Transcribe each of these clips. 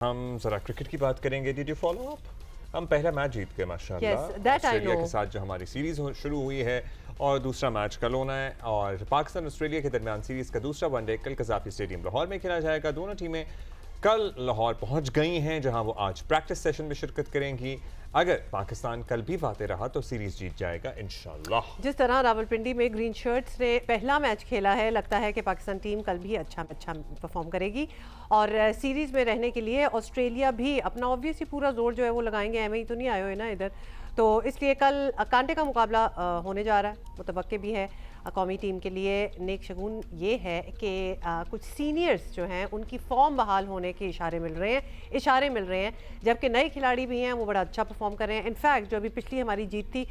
हम जरा क्रिकेट की बात करेंगे। Did you follow up? हम पहला मैच जीत गए माशाल्लाह। ऑस्ट्रेलिया के साथ जो हमारी सीरीज शुरू हुई है और दूसरा मैच कल होना है। और पाकिस्तान ऑस्ट्रेलिया के दरमियान सीरीज का दूसरा वनडे कल कज़ाफ़ी स्टेडियम लाहौर में खेला जाएगा। दोनों टीमें कल लाहौर पहुंच गई हैं, जहां वो आज प्रैक्टिस सेशन में शिरकत करेंगी। अगर पाकिस्तान कल भी फाते रहा तो सीरीज जीत जाएगा इंशाल्लाह। जिस तरह रावलपिंडी में ग्रीन शर्ट्स ने पहला मैच खेला है, लगता है कि पाकिस्तान टीम कल भी अच्छा परफॉर्म करेगी और सीरीज में रहने के लिए ऑस्ट्रेलिया भी अपना ऑब्वियसली पूरा जोर जो है वो लगाएंगे। एम ही तो नहीं आए हुए ना इधर, तो इसलिए कल कांटे का मुकाबला होने जा रहा है, मुतवक्के भी है कौमी टीम के लिए। नेक शगुन ये है कि कुछ सीनियर्स जो हैं उनकी फॉर्म बहाल होने के इशारे मिल रहे हैं, जबकि नए खिलाड़ी भी हैं वो बड़ा अच्छा परफॉर्म कर रहे हैं। इनफैक्ट जो अभी पिछली हमारी जीत थी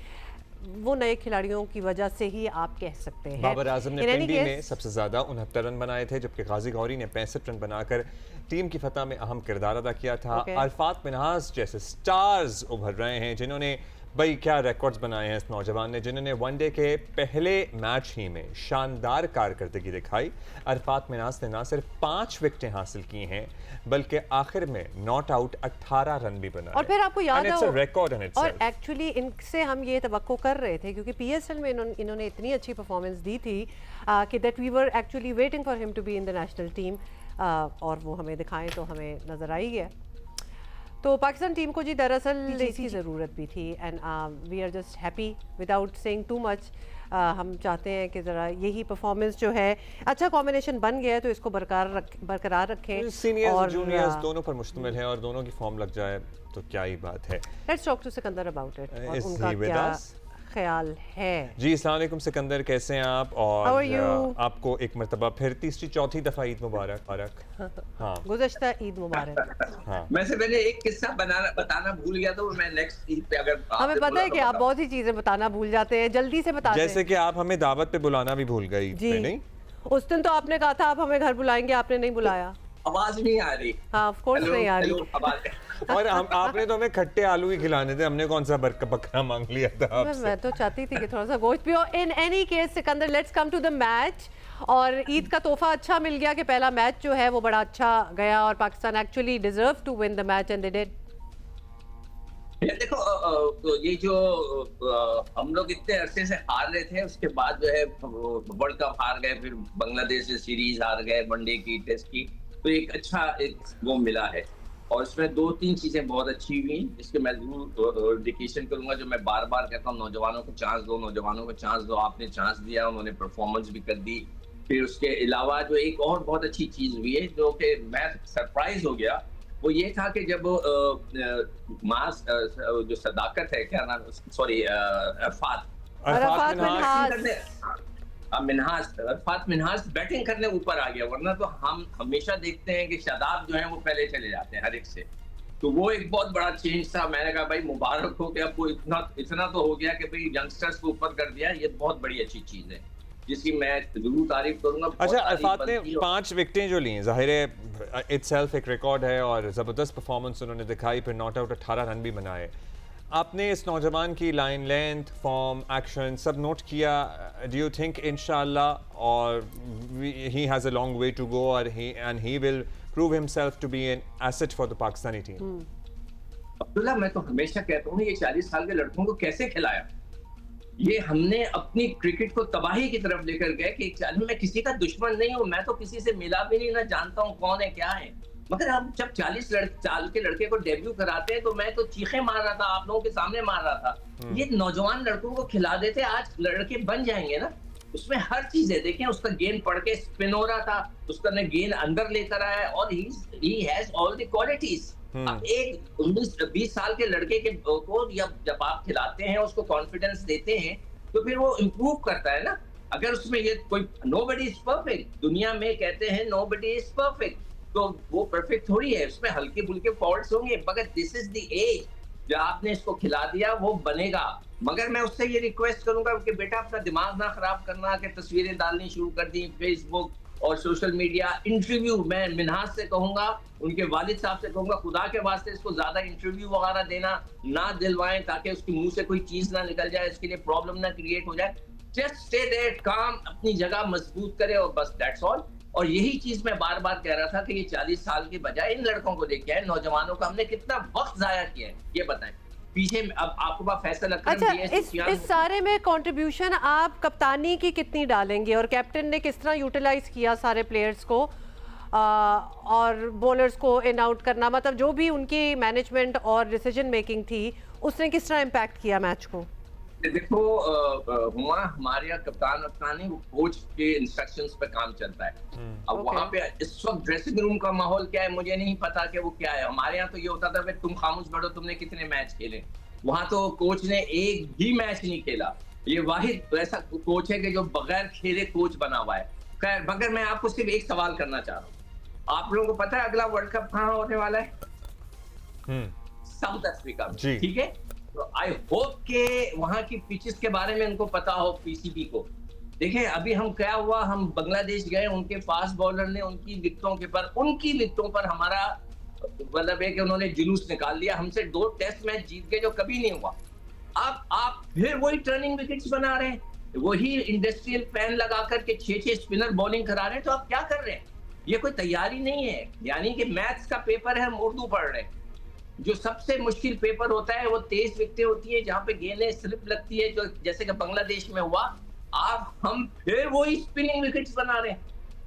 वो नए खिलाड़ियों की वजह से ही आप कह सकते हैं। बाबर आजम ने पिंडी में सबसे ज्यादा 69 रन बनाए थे, जबकि गाजी गौरी ने 65 रन बनाकर टीम की फतह में अहम किरदार अदा किया था। अरफात मिन्हास जैसे स्टार्स उभर रहे हैं, जिन्होंने भाई क्या रिकॉर्ड्स बनाए हैं इस नौजवान ने, जिन्होंने वनडे के पहले मैच ही में शानदार कारकर्दगी दिखाई। अरफात मिन्हास ने ना सिर्फ 5 विकेटें हासिल की हैं, बल्कि आखिर में नॉट आउट 18 रन भी बनाए। और फिर आपको याद है रिकॉर्ड और एक्चुअली इनसे हम ये तवक्को कर रहे थे, क्योंकि पीएसएल में इन्होंने इतनी अच्छी परफॉर्मेंस दी थी कि that we were actually waiting for him to be in the national team, और वो हमें दिखाएं तो हमें नजर आई है। तो पाकिस्तान टीम को जी दरअसल इसकी ज़रूरत भी थी, and we are just happy without saying too much. हम चाहते हैं कि ज़रा यही परफॉर्मेंस जो है, अच्छा कॉम्बिनेशन बन गया है तो इसको बरकरार रखें। सीनियर्स और जूनियर्स दोनों पर मुश्तमिल है और दोनों की फॉर्म लग जाए तो क्या ही बात है। Let's talk to Sikandar about it और उनका क्या ख्याल है। जी अस्सलाम वालेकुम सिकंदर, कैसे हैं आप? और आपको एक मरतबा फिर तीसरी चौथी दफा ईद मुबारक। हाँ, गुज़श्ता ईद मुबारक। हाँ। मैं से पहले एक किस्सा बताना भूल गया, तो मैं नेक्स्ट ईद पे अगर हमें पता है कि आप बहुत ही चीजें बताना भूल जाते हैं, जल्दी से बताते हैं। जैसे कि आप हमें दावत पे बुलाना भी भूल गई जी। नहीं, उस दिन तो आपने कहा था आप हमें घर बुलाएंगे, आपने नहीं बुलाया। आवाज नहीं आ रही। हाँ, ऑफ कोर्स नहीं आ रही। और आपने तो हमें खट्टे आलू ही खिलाने थे, हमने कौन सा बकरा मांग लिया था आपसे। मैं तो चाहती थी कि थोड़ा सा गोश्त भी हो। In any case Sikandar, let's come to the match. और ईद का तोहफा अच्छा मिल गया कि पहला मैच जो है वो बड़ा अच्छा गया और Pakistan actually deserve to win the match and they did. देखो तो ये जो हम लोग इतने अरसे से हार रहे थे, उसके बाद जो है वर्ल्ड कप हार गए, फिर बांग्लादेश से सीरीज हार गए, वनडे की, टेस्ट की, तो एक अच्छा वो मिला है। और इसमें 2-3 चीजें बहुत अच्छी हुई, जिसके मैं जरूर इंडिकेशन करूंगा, जो मैं बार बार कहता हूँ, नौजवानों को चांस दो, नौजवानों को चांस दो। आपने चांस दिया, उन्होंने परफॉर्मेंस भी कर दी। फिर उसके अलावा जो एक और बहुत अच्छी चीज हुई है, जो कि मैं सरप्राइज हो गया, वो ये था कि जब जो सदाकत है, क्या नाम, सॉरी, अरफात मिन्हास बैटिंग करने ऊपर आ गया। वरना तो हम हमेशा देखते हैं कि शादाब जो है वो पहले चले जाते हैं हर एक से, तो वो एक बहुत बड़ा चेंज था। मैंने कहा भाई मुबारक हो कि आपको इतना तो हो गया कि भाई यंगस्टर्स को ऊपर कर दिया। ये बहुत बड़ी अच्छी चीज है जिसकी मैं जरूर तारीफ करूंगा। अच्छा, अरफात ने 5 विकेटें जो ली, जाहिर है इटसेल्फ एक रिकॉर्ड है और जबरदस्त परफॉर्मेंस उन्होंने दिखाई, फिर नॉट आउट 18 रन भी बनाए। आपने इस नौजवान की लाइन लेंथ, फॉर्म, एक्शन सब नोट किया। डू यू थिंक इंशाल्लाह और he has a long way to go और he will prove himself to be an asset for the Pakistani team? Abdullah, मैं तो हमेशा कहता हूँ, ये 40 साल के लड़कों को कैसे खिलाया। ये हमने अपनी क्रिकेट को तबाही की तरफ लेकर गए कि मैं किसी का दुश्मन नहीं हूँ, मैं तो किसी से मिला भी नहीं, ना जानता हूँ कौन है क्या है, मगर हम जब 40 साल के लड़के को डेब्यू कराते हैं तो मैं तो चीखे मार रहा था, आप लोगों के सामने मार रहा था। ये नौजवान लड़कों को खिला देते, आज लड़के बन जाएंगे ना। उसमें हर चीज है, देखें उसका गेंद पढ़ के स्पिन हो रहा था, उसका ने गेंद अंदर लेकर आया और he has all the qualities. अब एक 19-20 साल के लड़के के को जब आप खिलाते हैं, उसको कॉन्फिडेंस देते हैं, तो फिर वो इम्प्रूव करता है ना। अगर उसमें ये कोई नोबडी इज परफेक्ट, दुनिया में कहते हैं नोबडी इज परफेक्ट, तो वो परफेक्ट थोड़ी है, उसमें हल्के फुल्के फॉल्ट्स होंगे, मगर दिस इज द एज, जब आपने इसको खिला दिया वो बनेगा। मगर मैं उससे ये रिक्वेस्ट करूंगा कि बेटा अपना दिमाग ना खराब करना, कि तस्वीरें डालनी शुरू कर दी फेसबुक और सोशल मीडिया। इंटरव्यू मैं मिन्हाज से कहूंगा, उनके वालिद साहब से कहूंगा, खुदा के वास्ते इसको ज्यादा इंटरव्यू वगैरह देना ना दिलवाएं, ताकि उसके मुंह से कोई चीज ना निकल जाए, इसके लिए प्रॉब्लम ना क्रिएट हो जाए। जस्ट स्टे देयर काम, अपनी जगह मजबूत करे और बस दैट्स ऑल। और यही चीज मैं बार बार कह रहा था कि ये 40 साल के बजाय इन लड़कों को लेके आए, नौजवानों का हमने कितना वक्त जाया किया है, ये बताएं। पीछे अब आपको पास फैसल अकरम अच्छा, भी है, इस सारे में कंट्रीब्यूशन आप कप्तानी की कितनी डालेंगे और कैप्टन ने किस तरह यूटिलाइज किया सारे प्लेयर्स को और बॉलर्स को इन आउट करना, मतलब जो भी उनकी मैनेजमेंट और डिसीजन मेकिंग थी उसने किस तरह इम्पैक्ट किया मैच को? देखो हुआ हमारे यहाँ कप्तान वप्तान वो कोच के इंस्ट्रक्शंस पे काम चलता है। अब वहाँ पे इस वक्त ड्रेसिंग रूम का माहौल क्या है मुझे नहीं पता कि वो क्या है। हमारे यहाँ तो ये होता था तुम खामोश बैठो, तुमने कितने मैच खेले। वहाँ तो कोच ने एक भी मैच नहीं खेला। ये वाहिद ऐसा कोच है कि जो बगैर खेले कोच बना हुआ है। खैर, मगर मैं आपको सिर्फ एक सवाल करना चाह रहा हूँ, आप लोगों को पता है अगला वर्ल्ड कप कहाँ होने वाला है? साउथ अफ्रीका में, ठीक है। तो आई होप के वहां की पिचेस के बारे में उनको पता हो, पीसीबी को। देखें अभी हम क्या हुआ, हम बांग्लादेश गए, उनके फास्ट बॉलर ने उनकी विकेटों पर हमारा मतलब है कि उन्होंने जुलूस निकाल दिया। हमसे 2 टेस्ट मैच जीत गए जो कभी नहीं हुआ। अब आप फिर वही टर्निंग विकेट्स बना रहे हैं, वही इंडस्ट्रियल फैन लगा करके 6-6 स्पिनर बॉलिंग करा रहे हैं। तो आप क्या कर रहे हैं? ये कोई तैयारी नहीं है। यानी कि मैथ्स का पेपर है, हम उर्दू पढ़ रहे हैं। जो सबसे मुश्किल पेपर होता है वो तेज विकेटें होती है, जहां पे गेंदें स्लिप लगती है, जो जैसे कि बांग्लादेश में हुआ। हम फिर वही स्पिनिंग विकेट्स बना रहे हैं।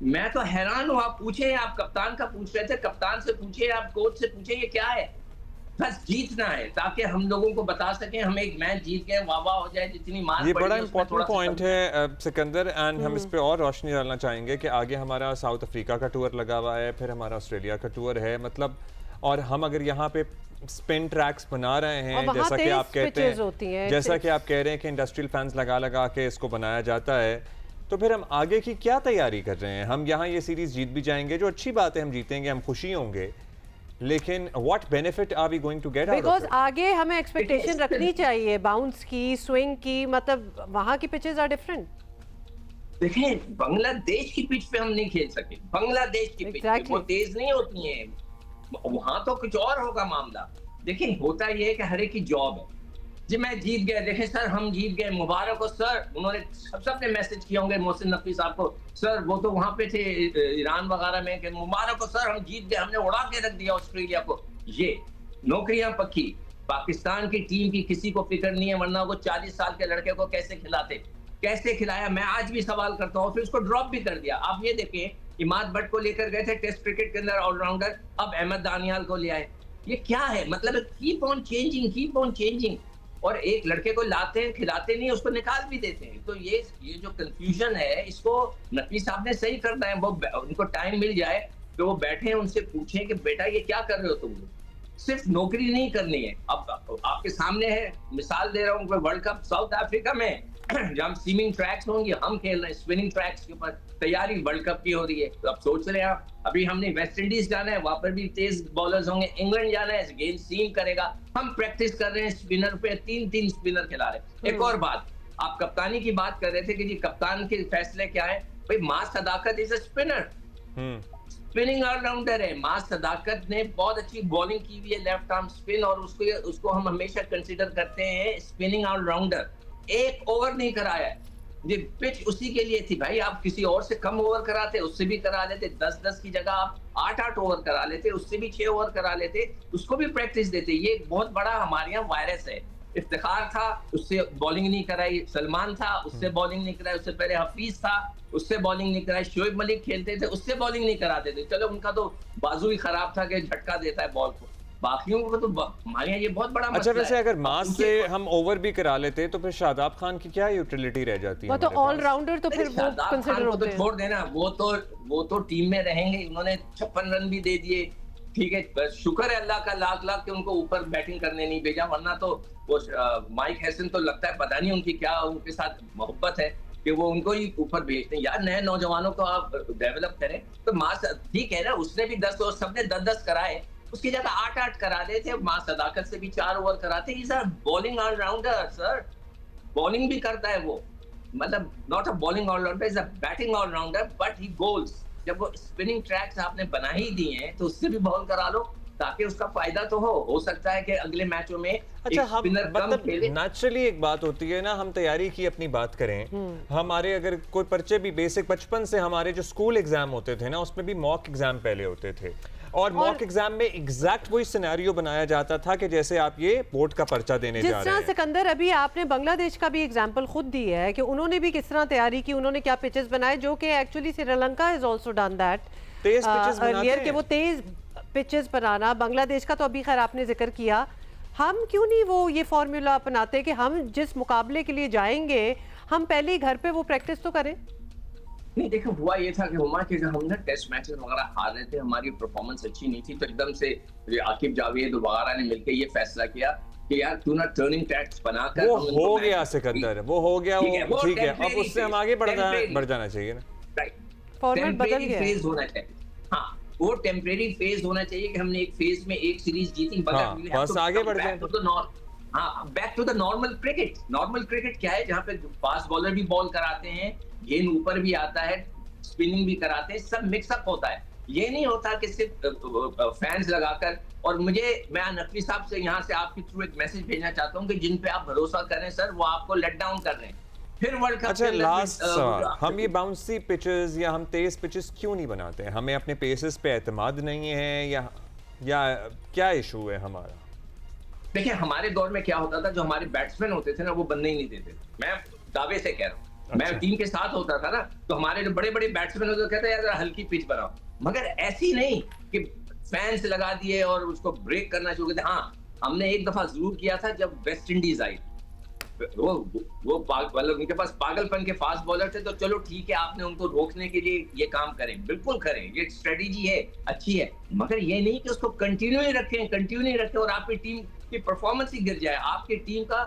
मैं तो हैरान हूं। आप पूछे, आप कप्तान का पूछ रहे थे, कप्तान से पूछे, आप कोच से पूछे, ये क्या है? बस जीतना है ताकि हम लोगों को बता सकें हम एक मैच जीत गए, वाह वाह हो जाए। जितनी मार ये बड़ा इंपॉर्टेंट पॉइंट है सिकंदर, एंड हम इस पे और रोशनी डालना चाहेंगे कि आगे हमारा साउथ अफ्रीका का टूर लगा हुआ है, फिर हमारा ऑस्ट्रेलिया का टूर है, मतलब और हम अगर यहाँ पे स्पिन ट्रैक्स बना रहे हैं जैसा कि आप कहते हैं, जैसा कि आप कह रहे हैं कि इंडस्ट्रियल फैंस लगा के इसको बनाया जाता है, तो फिर हम आगे की क्या तैयारी कर रहे हैं? हम यहाँ ये सीरीज जीत भी जाएंगे, जो अच्छी बात है, हम जीतेंगे, हम खुशी होंगे, लेकिन what benefit are we going to get out of it? Because आगे हमें एक्सपेक्टेशन रखनी चाहिए बाउंस की, स्विंग की, मतलब वहाँ की पिचेस आर डिफरेंट। देखें बांग्लादेश की पिच पे हम नहीं खेल सके। बांग्लादेश की पिच वो तेज नहीं होती है, वहां तो कुछ और होगा मामला। देखिए होता ये है कि हर एक की जॉब है। जी मैं जीत गया, देखें सर हम जीत गए, मुबारक हो सर। उन्होंने सबने मैसेज किए होंगे मोहसिन नफी साहब को, सर वो तो वहां पे थे ईरान वगैरह में, कि मुबारक हो सर हम जीत गए, हमने उड़ा के रख दिया ऑस्ट्रेलिया को। ये नौकरियां पक्की। पाकिस्तान की टीम की किसी को फिक्र नहीं है, वरना वो 40 साल के लड़के को कैसे खिलाते, कैसे खिलाया, मैं आज भी सवाल करता हूँ। फिर उसको ड्रॉप भी कर दिया। आप ये देखें इमाद भट्ट को लेकर गए थे टेस्ट क्रिकेट के अंदर ऑलराउंडर, अब अहमद दानियाल को ले आए। ये क्या है? मतलब कीप ऑन चेंजिंग। और एक लड़के को लाते हैं, खिलाते नहीं, उसको निकाल भी देते हैं। तो ये जो कंफ्यूजन है, इसको नकवी साहब ने सही करना है। वो उनको टाइम मिल जाए तो वो बैठे, उनसे पूछें कि बेटा ये क्या कर रहे हो तुम? सिर्फ नौकरी नहीं करनी है। अब आपके सामने है, मिसाल दे रहा हूँ, वर्ल्ड कप साउथ अफ्रीका में जहाँ स्विमिंग ट्रैक्स होंगे, हम खेल रहे हैं स्विमिंग ट्रैक्स के ऊपर। तैयारी वर्ल्ड कप की हो रही है। तो अब सोच रहे हैं आप, अभी हमने वेस्ट इंडीज जाना है, वहां पर भी तेज बॉलर्स होंगे। इंग्लैंड जाना है, गेंद सीम करेगा। हम प्रैक्टिस कर रहे हैं स्पिनर पे, 3-3 स्पिनर खिला रहे हैं। एक और बात, आप कप्तानी की बात कर रहे थे कि जी कप्तान के फैसले क्या है? भाई Maaz Sadaqat is a spinner, spinning allrounder है। मां सदाकत ने बहुत अच्छी बॉलिंग की हुई है, लेफ्ट आर्म स्पिन, और उसको हम हमेशा कंसीडर करते हैं स्पिनिंग ऑलराउंडर। एक ओवर नहीं कराया है, ये पिच उसी के लिए थी भाई। आप किसी और से कम ओवर कराते, उससे भी करा लेते, 10-10 की जगह आप 8-8 ओवर करा लेते, उससे भी 6 ओवर करा लेते, उसको भी प्रैक्टिस देते। ये बहुत बड़ा हमारे यहाँ वायरस है। इफ्तिखार था, उससे बॉलिंग नहीं कराई। सलमान था, उससे बॉलिंग नहीं कराई। उससे पहले हफीज था, उससे बॉलिंग नहीं कराई। शोएब मलिक खेलते थे, उससे बॉलिंग नहीं कराते थे। चलो उनका तो बाजू ही खराब था कि झटका देता है बॉल को, बाकियों को तो हमारे यहाँ ये बहुत बड़ा मसला है। अच्छा वैसे अगर मास से हम ओवर भी करा लेते तो फिर शादाब खान की क्या यूटिलिटी रह जाती है? वो तो ऑलराउंडर, तो फिर वो कंसीडर होते हैं। छोड़ देना, वो तो टीम में रहेंगे। उन्होंने 56 रन भी दे दिए, ठीक है। शुक्र है अल्लाह का लाख कि उनको ऊपर बैटिंग करने नहीं भेजा, वरना तो वो माइक हैसन तो लगता है पता नहीं उनकी क्या उनके साथ मोहब्बत है कि वो उनको ही ऊपर भेजते हैं। यार नए नौजवानों को आप डेवलप करें तो मास ठीक है ना, उसने भी 10 और सबने 10-10 कराए, उसकी जगह 8-8 करा रहे थे। मां सदाकत से भी 4 ओवर कराते। Is a bowling allrounder sir, bowling भी करता है वो, मतलब not a bowling allrounder, is a batting allrounder, but he bowls. जब वो स्पिनिंग ट्रैक्स आपने बना ही दिए हैं तो उससे भी बॉल करा लो, ताकि उसका फायदा तो हो सकता है कि अगले मैचों में अच्छा, हम मतलब नेचुरली एक बात होती है ना, हम तैयारी की अपनी बात करें, हमारे अगर कोई पर्चे भी बेसिक बचपन से हमारे जो स्कूल एग्जाम होते थे ना, उसमें भी मॉक एग्जाम पहले होते थे और मॉक एग्जाम में एग्जैक्ट वही सिनेरियो बनाया जाता था कि जैसे आप ये बोर्ड का पर्चा देने जा रहे हैं। सिकंदर, अभी आपने बांग्लादेश का भी एग्जांपल खुद दिया है कि उन्होंने भी किस तरह तैयारी की, उन्होंने क्या पिचेस बनाए, जो कि actually Sri Lanka has also done that. Tej pitches बनाते हैं, कि वो तेज पिचेस बनाना, बांग्लादेश का तो अभी खैर आपने जिक्र किया, हम क्यों नहीं वो ये फॉर्मूला अपनाते कि हम जिस मुकाबले के लिए जाएंगे हम पहले ही घर पे वो प्रैक्टिस तो करें। नहीं देखो, हुआ ये था कि हुमा के जब हम ना टेस्ट मैचेस वगैरह हार रहे थे, हमारी परफॉर्मेंस अच्छी नहीं थी, तो एकदम से आकिब जावेद वगैरह ने मिलकर ये फैसला किया कि यार क्यों ना टर्निंग टैक्स बनाकर वो हो गया सिकंदर, वो हो गया, वो ठीक है, अब उससे हम आगे बढ़ जाना चाहिए ना, फॉर्मेट बदल गया, फेज होना चाहिए। हाँ, वो टेम्परेरी फेज होना चाहिए कि हमने एक फेज में एक सीरीज जीती, बस आगे बढ़ गए। हाँ, back to the normal cricket. Normal cricket क्या है, जहाँ पे फास्ट बॉलर भी बॉल कराते हैं, गेंद ऊपर भी आता है, स्पिनिंग भी कराते हैं, सब मिक्सअप होता है। ये नहीं होता कि सिर्फ फैंस लगाकर। और मैं नकवी साहब से यहाँ से आपके थ्रू एक मैसेज भेजना चाहता हूँ कि जिन पे आप भरोसा करें सर, वो आपको लेट डाउन कर रहे हैं। फिर वर्ल्ड कप। अच्छा, लास्ट सवाल, हम ये बाउंसी पिचेस या हम तेज पिचेस क्यों नहीं बनाते हैं? हमें अपने पेसेस पे एतमाद नहीं है या क्या इशू है हमारा? देखिए, हमारे दौर में क्या होता था, जो हमारे बैट्समैन होते थे ना, वो बनने ही नहीं देते। मैं दावे से कह रहा हूँ, मैं टीम के साथ होता था ना, तो हमारे जो बड़े बड़े बैट्समैन होते कहते हैं यार हल्की पिच बनाओ, मगर ऐसी नहीं कि फैंस लगा दिए और उसको ब्रेक करना शुरू कर दिया। हाँ, हमने एक दफा जरूर किया था जब वेस्ट इंडीज आई, वो मतलब उनके पास पागलपन के फास्ट बॉलर थे, तो चलो ठीक है, आपने उनको रोकने के लिए ये काम करें, बिल्कुल करें, ये स्ट्रेटेजी है, अच्छी है, मगर ये नहीं कि उसको कंटिन्यू रखें और आपकी टीम की परफॉर्मेंस ही गिर जाए। आपकी टीम का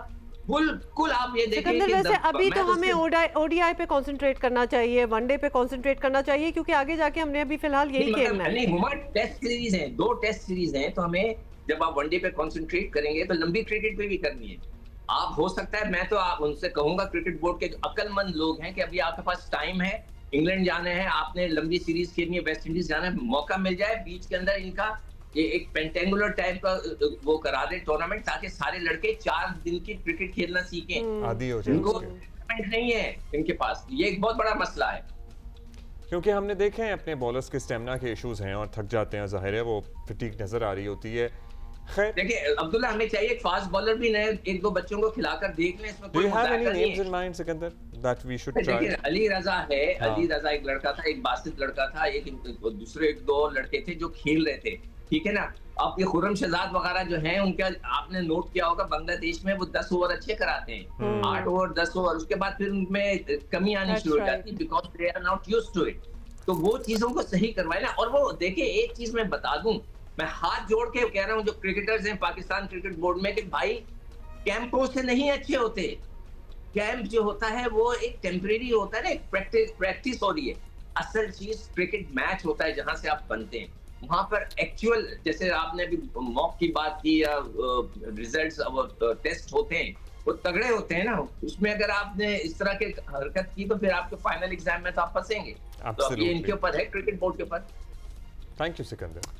बिल्कुल आप ये देखें कि वैसे अभी तो हमें ओडीआई पे कंसंट्रेट करना चाहिए, वनडे पे कंसंट्रेट करना चाहिए, क्योंकि आगे जाके हमने अभी फिलहाल यही खेलना है। नहीं, हमारे टेस्ट सीरीज हैं, 2 टेस्ट सीरीज हैं, तो हमें जब आप वनडे पे कंसंट्रेट करेंगे तो लंबी क्रिकेट पे भी करनी है। आप हो सकता है, मैं तो आप उनसे कहूंगा, क्रिकेट बोर्ड के अक्लमंद लोग हैं, कि अभी आपके पास टाइम है, इंग्लैंड जाना है, आपने लंबी सीरीज खेलनी है, वेस्ट इंडीज जाना है, मौका मिल जाए बीच के अंदर इनका ये एक पेंटेंगुलर टाइप का वो करा दे टूर्नामेंट, ताकि सारे लड़के 4 दिन की क्रिकेट खेलना सीखें। आदी हो जाए, इनको टूर्नामेंट नहीं है इनके पास, ये एक बहुत बड़ा मसला है। क्योंकि हमने देखे हैं अपने बॉलर्स के स्टेमिना के इश्यूज हैं और थक जाते हैं, जाहिर है वो फटीग नजर आ रही होती है। देखिए अब्दुल्ला, हमें चाहिए एक फास्ट बॉलर भी नए 1-2 बच्चों को खिलाकर देख लें, इसमें कोई मजाक नहीं है। देखिए, अली रजा है, अली रजा एक लड़का था, एक बासित लड़का था, एक दूसरे 1-2 लड़के थे जो खेल रहे थे, ठीक है ना। अब ये खुर्रम शहजाद वगैरह जो हैं, उनका आपने नोट किया होगा, बांग्लादेश में वो 10 ओवर अच्छे कराते हैं, 8 ओवर 10 ओवर, उसके बाद फिर उनमें कमी आनी शुरू हो जाती है, because they are not used to it. तो वो चीजों को सही करवाए ना। और वो देखिए, एक चीज मैं बता दूं, मैं हाथ जोड़ के कह रहा हूं जो क्रिकेटर्स हैं पाकिस्तान क्रिकेट बोर्ड में, कि भाई कैंपों से नहीं अच्छे होते। कैंप जो होता है वो एक टेम्परेरी होता है ना, एक प्रैक्टिस हो रही है। असल चीज क्रिकेट मैच होता है, जहां से आप बनते हैं। वहां पर एक्चुअल, जैसे आपने अभी मॉक की बात की या रिजल्ट्स टेस्ट होते हैं, वो तगड़े होते हैं ना। उसमें अगर आपने इस तरह की हरकत की तो फिर आपके फाइनल एग्जाम में तो आप फंसेंगे। तो ये इनके ऊपर है, क्रिकेट बोर्ड के ऊपर। Thank you Sikandar.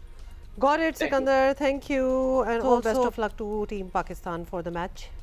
Got it, Sikandar. Thank you, and all best of luck to Team Pakistan for the match.